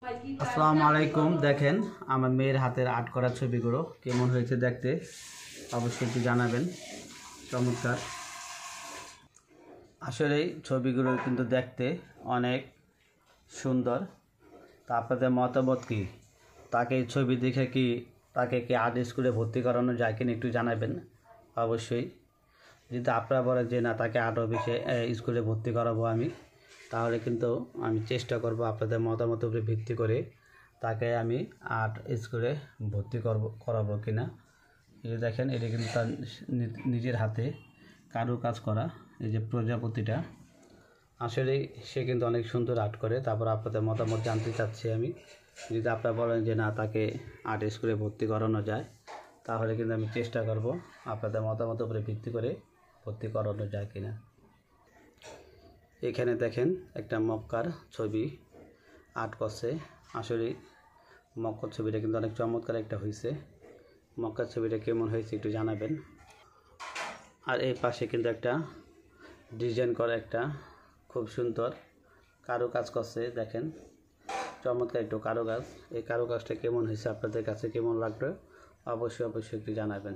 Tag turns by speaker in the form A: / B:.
A: আসসালামু আলাইকুম। দেখেন আমার মেয়ের হাতের আর্ট করা ছবিগুলো কেমন হয়েছে দেখতে অবশ্যই একটু জানাবেন। চমৎকার, আসলে ছবিগুলো কিন্তু দেখতে অনেক সুন্দর। তা আপনাদের মতামত কি? তাকে এই ছবি দেখে কি তাকে কি আর্ট স্কুলে ভর্তি করানো যায় কিনা একটু জানাবেন অবশ্যই। যদি আপনারা বলেন যে না তাকে আর্ট অফিসে স্কুলে ভর্তি করাবো আমি, তাহলে কিন্তু আমি চেষ্টা করব আপনাদের মতামতের উপরে ভিত্তি করে তাকে আমি আর্ট স্কুলে ভর্তি করাবো কিনা। এই যে দেখেন এটা কিন্তু তার নিজের হাতে কারুকাজ করা, এই যে প্রজাপতিটা আসলেই সে কিন্তু অনেক সুন্দর আর্ট করে। তারপর আপনাদের মতামত জানতে চাচ্ছি আমি। যদি আপনারা বলেন যে না তাকে আর্ট স্কুলে ভর্তি করানো যায়, তাহলে কিন্তু আমি চেষ্টা করব আপনাদের মতামতের উপরে ভিত্তি করে ভর্তি করানো যায় কিনা। এখানে দেখেন একটা মক্কার ছবি আর্ট করছে। আসলে মক্কার ছবিটা কিন্তু অনেক চমৎকার একটা হয়েছে। মক্কার ছবিটা কেমন হয়েছে একটু জানাবেন। আর এই পাশে কিন্তু একটা ডিজাইন করা একটা খুব সুন্দর কারুকাজ করছে। দেখেন চমৎকার একটু কারুকাজ। এই কারুকাজটা কেমন হয়েছে আপনাদের কাছে কেমন লাগবে অবশ্যই একটু জানাবেন।